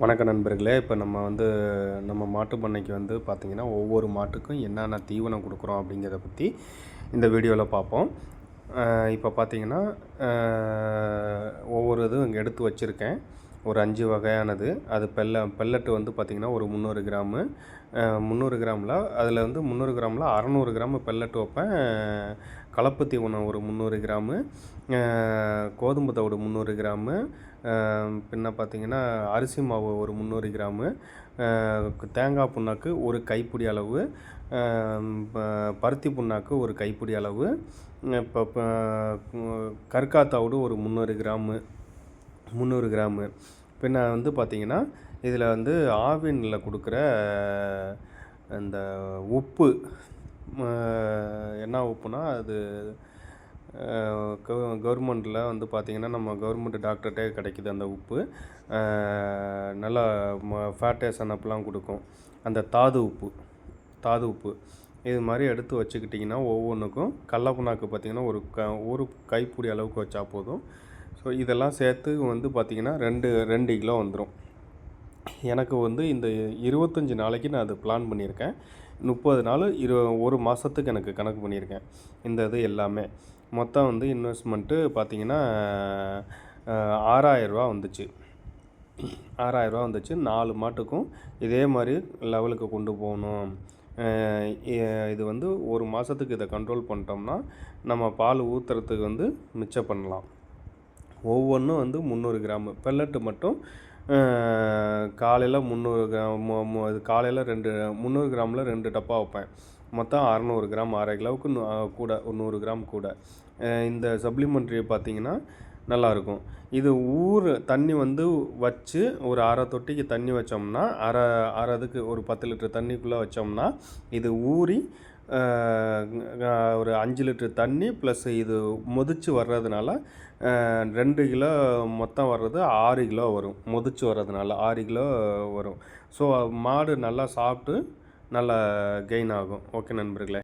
வணக்கம் நண்பர்களே. இப்போ நம்ம மாட்டு பண்ணைக்கு பார்த்திங்கன்னா, ஒவ்வொரு மாட்டுக்கும் என்னென்ன தீவனம் கொடுக்குறோம் அப்படிங்கிறத பற்றி இந்த வீடியோவில் பார்ப்போம். இப்போ பார்த்திங்கன்னா, ஒவ்வொரு இதுவும் இங்கே எடுத்து வச்சுருக்கேன். ஒரு 5 வகையானது. அது பெல்லட்டு பார்த்திங்கன்னா ஒரு 300 கிராமு. 300 கிராமில் அதில் 300 கிராமில் 600 கிராமு பெல்லட்டு வைப்பேன். கலப்பு தீவனம் ஒரு 300 கிராமு, கோதுமை தவிடு 300 கிராமு, பின்ன பார்த்திங்கன்னா அரிசி மாவு ஒரு 300 கிராமு, தேங்காய் புண்ணாக்கு ஒரு கைப்பிடி அளவு, பருத்தி புண்ணாக்கு ஒரு கைப்பிடி அளவு, இப்போ கற்காய் தவிடு ஒரு 300 கிராமு. பின்ன பார்த்திங்கன்னா இதில் ஆவினில் கொடுக்குற இந்த உப்பு, என்ன உப்புனா அது கவர்மெண்ட்டில் பார்த்திங்கன்னா நம்ம கவர்மெண்ட் டாக்டர்கிட்டே கிடைக்கிது. அந்த உப்பு நல்லா ஃபேட்டேஷன் அப்பெல்லாம் கொடுக்கும். அந்த தாது உப்பு இது மாதிரி எடுத்து வச்சுக்கிட்டிங்கன்னா ஒவ்வொன்றுக்கும் கடல புண்ணாக்கு பார்த்திங்கன்னா ஒரு கைப்பிடி அளவுக்கு வச்சா போதும். ஸோ இதெல்லாம் சேர்த்து பார்த்திங்கன்னா 2 கிலோ வந்துடும். எனக்கு இந்த 25 நாளைக்கு நான் அது பிளான் பண்ணியிருக்கேன். 30 நாள் ஒரு மாதத்துக்கு எனக்கு கணக்கு பண்ணியிருக்கேன். இந்த இது எல்லாமே மொத்தம் இன்வெஸ்ட்மெண்ட்டு பார்த்திங்கன்னா 6000 ரூபா வந்துச்சு. 6000 ரூபா வந்துச்சு. 4 மாட்டுக்கும் இதே மாதிரி லெவலுக்கு கொண்டு போகணும். இது ஒரு மாதத்துக்கு இதை கண்ட்ரோல் பண்ணிட்டோம்னா நம்ம பால் ஊற்றுறதுக்கு மிச்சம் பண்ணலாம். ஒவ்வொன்றும் 300 கிராமு பெல்லட்டு மட்டும் காலையில் 300 கிராம், இது காலையில் 300 கிராமில் 2 டப்பா வைப்பேன். மொத்தம் 600 கிராம், 1/2 கிலோவுக்கு கூட ஒரு 100 கிராம் கூட. இந்த சப்ளிமெண்ட்ரி பார்த்திங்கன்னா நல்லாயிருக்கும். இது தண்ணி வச்சு ஒரு அரை தொட்டிக்கு தண்ணி வச்சோம்னா அதுக்கு ஒரு 10 லிட்டர் தண்ணிக்குள்ளே வச்சோம்னா இது ஊறி ஒரு 5 லிட்டர் தண்ணி ப்ளஸ் இது முதிச்சு வர்றதுனால 2 கிலோ மொத்தம் வர்றது 6 கிலோ வரும். முதிச்சு வர்றதுனால 6 கிலோ வரும். ஸோ மாடு நல்லா சாப்பிட்டு நல்லா கெயின் ஆகும். ஓகே நண்பர்களே.